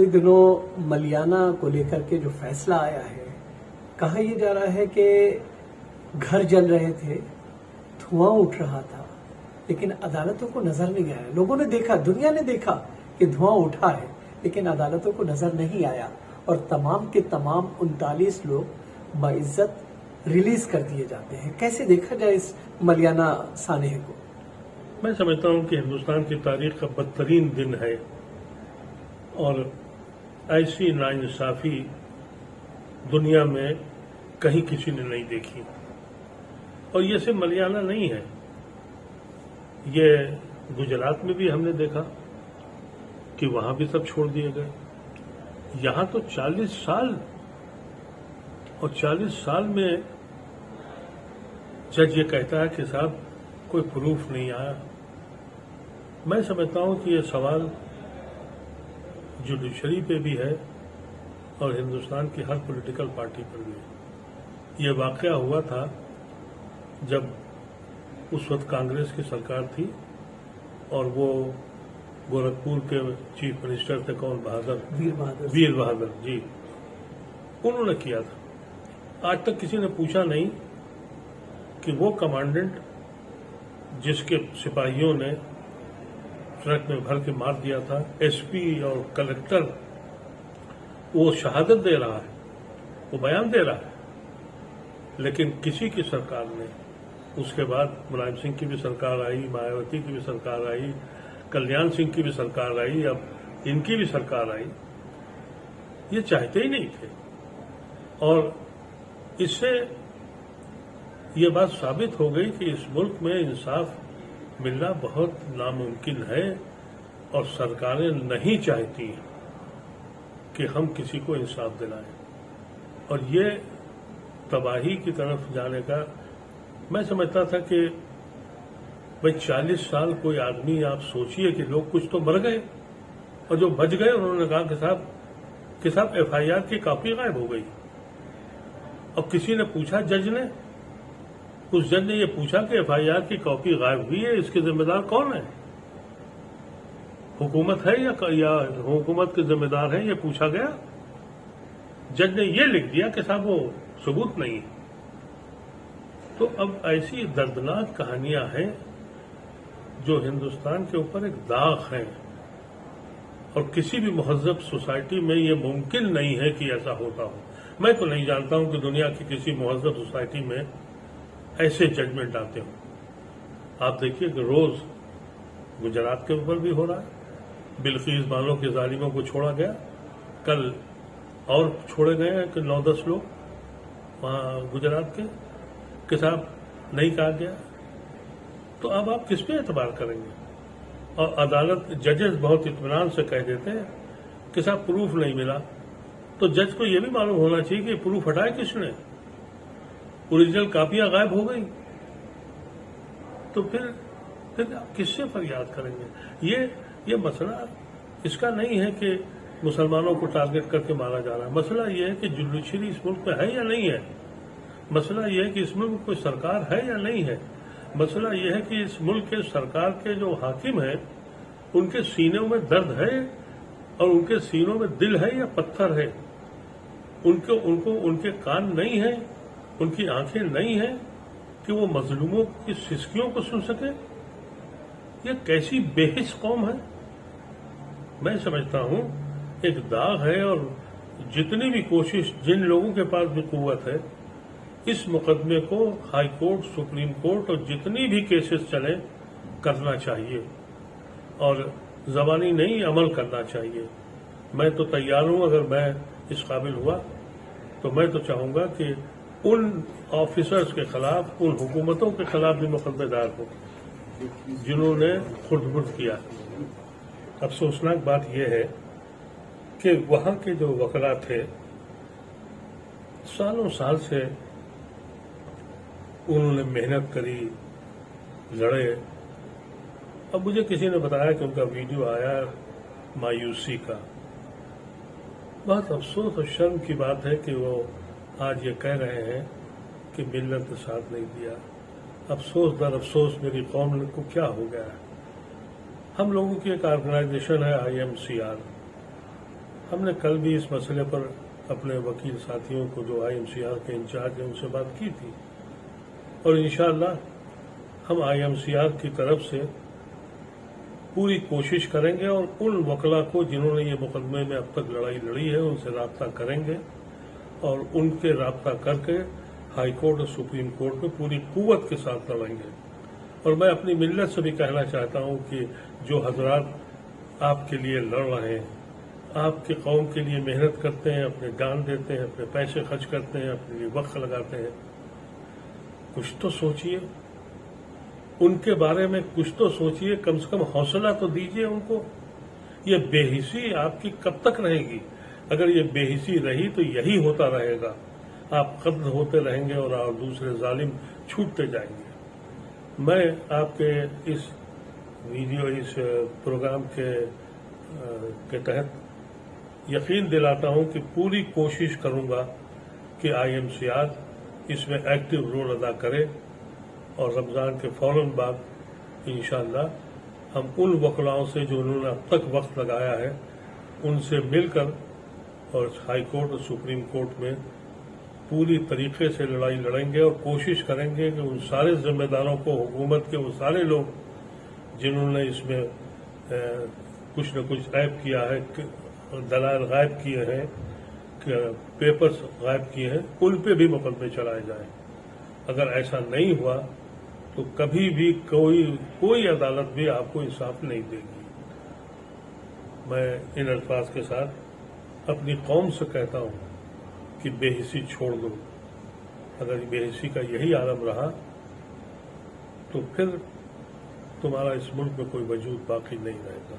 पिछले दिनों मलियाना को लेकर के जो फैसला आया है, कहा यह जा रहा है कि घर जल रहे थे, धुआं उठ रहा था, लेकिन अदालतों को नजर नहीं आया। लोगों ने देखा, दुनिया ने देखा कि धुआं उठा है, लेकिन अदालतों को नजर नहीं आया और तमाम के तमाम 39 लोग बाइज्जत रिलीज कर दिए जाते हैं। कैसे देखा जाए इस मलियाना सानेह को? मैं समझता हूं कि हिंदुस्तान की तारीख का बदतरीन दिन है और ऐसी नाइंसाफी दुनिया में कहीं किसी ने नहीं देखी। और ये सिर्फ मलियाना नहीं है, ये गुजरात में भी हमने देखा कि वहां भी सब छोड़ दिए गए। यहां तो 40 साल और 40 साल में जज ये कहता है कि साहब कोई प्रूफ नहीं आया। मैं समझता हूं कि ये सवाल जुडिशरी पे भी है और हिंदुस्तान की हर पॉलिटिकल पार्टी पर भी है। ये वाकया हुआ था जब उस वक्त कांग्रेस की सरकार थी और वो गोरखपुर के चीफ मिनिस्टर थे, कौन बहादुर, वीर बहादुर जी, उन्होंने किया था। आज तक किसी ने पूछा नहीं कि वो कमांडेंट जिसके सिपाहियों ने ट्रक में भर के मार दिया था, एसपी और कलेक्टर, वो शहादत दे रहा है, वो बयान दे रहा है, लेकिन किसी की सरकार ने, उसके बाद मुलायम सिंह की भी सरकार आई, मायावती की भी सरकार आई, कल्याण सिंह की भी सरकार आई, अब इनकी भी सरकार आई, ये चाहते ही नहीं थे। और इससे ये बात साबित हो गई कि इस मुल्क में इंसाफ मिलना बहुत नामुमकिन है और सरकारें नहीं चाहती कि हम किसी को इंसाफ दिलाएं। और ये तबाही की तरफ जाने का मैं समझता था कि भाई 40 साल कोई आदमी, आप सोचिए कि लोग कुछ तो मर गए और जो बच गए उन्होंने कहा कि साहब एफआईआर की कॉपी गायब हो गई। और किसी ने पूछा, जज ने, उस जज ने ये पूछा कि एफआईआर की कॉपी गायब हुई है, इसके जिम्मेदार कौन है? हुकूमत है या हुकूमत के जिम्मेदार है? ये पूछा गया। जज ने ये लिख दिया कि साहब वो सबूत नहीं है। तो अब ऐसी दर्दनाक कहानियां हैं जो हिंदुस्तान के ऊपर एक दाग है और किसी भी महज़ब सोसाइटी में ये मुमकिन नहीं है कि ऐसा होता हो। मैं तो नहीं जानता हूं कि दुनिया की किसी महज़ब सोसाइटी में ऐसे जजमेंट आते हो। आप देखिए कि रोज गुजरात के ऊपर भी हो रहा है, बिल्किस बानो के जालिमों को छोड़ा गया, कल और छोड़े गए हैं कि 9-10 लोग वहां गुजरात के साहब नहीं कहा गया। तो अब आप किस पे एतबार करेंगे? और अदालत, जजेस बहुत इत्मीनान से कह देते हैं कि साहब प्रूफ नहीं मिला, तो जज को यह भी मालूम होना चाहिए कि प्रूफ हटाए किसने, ओरिजिनल कापियां गायब हो गई, तो फिर आप किससे फरियाद करेंगे? ये मसला इसका नहीं है कि मुसलमानों को टारगेट करके मारा जा रहा है। मसला ये है कि जुडिशरी इस मुल्क में है या नहीं है। मसला ये है कि इस मुल्क में कोई सरकार है या नहीं है। मसला ये है कि इस मुल्क के सरकार के जो हाकिम हैं उनके सीनों में दर्द है और उनके सीनों में दिल है या पत्थर है। उनके कान नहीं है, उनकी आंखें नहीं हैं कि वो मजलूमों की सिसकियों को सुन सके। ये कैसी बेहिस कौम है? मैं समझता हूं एक दाग है और जितनी भी कोशिश जिन लोगों के पास भी कुव्वत है, इस मुकदमे को हाई कोर्ट, सुप्रीम कोर्ट और जितनी भी केसेस चले करना चाहिए और जबानी नहीं अमल करना चाहिए। मैं तो तैयार हूं, अगर मैं इस काबिल हुआ तो मैं तो चाहूंगा कि उन ऑफिसर्स के खिलाफ, उन हुकूमतों के खिलाफ भी मुकदमेदार हो जिन्होंने खुर्द-बुर्द किया। अफसोसनाक बात यह है कि वहां के जो वकला थे, सालों साल से उन्होंने मेहनत करी, लड़े। अब मुझे किसी ने बताया कि उनका वीडियो आया मायूसी का। बहुत अफसोस और शर्म की बात है कि वो आज ये कह रहे हैं कि मिल्लत ने साथ नहीं दिया। अफसोस दर अफसोस मेरी कौम को क्या हो गया है। हम लोगों की एक ऑर्गेनाइजेशन है IMCR, हमने कल भी इस मसले पर अपने वकील साथियों को जो IMCR के इंचार्ज हैं उनसे बात की थी, और इंशाअल्लाह हम IMCR की तरफ से पूरी कोशिश करेंगे और उन वकला को जिन्होंने ये मुकदमे में अब तक लड़ाई लड़ी है उनसे राब्ता करेंगे और उनके राब्ता करके हाई कोर्ट और सुप्रीम कोर्ट में पूरी कुव्वत के साथ लड़ेंगे। और मैं अपनी मिल्लत से भी कहना चाहता हूं कि जो हजरात आपके लिए लड़ रहे हैं, आपके कौम के लिए मेहनत करते हैं, अपने जान देते हैं, अपने पैसे खर्च करते हैं, अपने लिए वक्त लगाते हैं, कुछ तो सोचिए, उनके बारे में कुछ तो सोचिए, कम से कम हौसला तो दीजिए उनको। ये बेहिसी आपकी कब तक रहेगी? अगर ये बेहिसी रही तो यही होता रहेगा, आप कत्ल होते रहेंगे और दूसरे जालिम छूटते जाएंगे। मैं आपके इस वीडियो, इस प्रोग्राम के तहत यकीन दिलाता हूं कि पूरी कोशिश करूंगा कि IMCR इसमें एक्टिव रोल अदा करे और रमज़ान के फौरन बाद इंशाअल्लाह हम उन वकलाओं से जो उन्होंने अब तक वक्त लगाया है उनसे मिलकर और हाई कोर्ट और सुप्रीम कोर्ट में पूरी तरीके से लड़ाई लड़ेंगे और कोशिश करेंगे कि उन सारे जिम्मेदारों को, हुकूमत के वो सारे लोग जिन्होंने इसमें कुछ न कुछ ऐब किया है, दलाल गायब किए हैं, पेपर्स गायब किए हैं, उन पे भी मुकदमे चलाए जाएं। अगर ऐसा नहीं हुआ तो कभी भी कोई अदालत भी आपको इंसाफ नहीं देगी। मैं इन अल्फाज के साथ अपनी कौम से कहता हूं कि बेहिसी छोड़ दो। अगर बेहिसी का यही आलम रहा तो फिर तुम्हारा इस मुल्क में कोई वजूद बाकी नहीं रहेगा।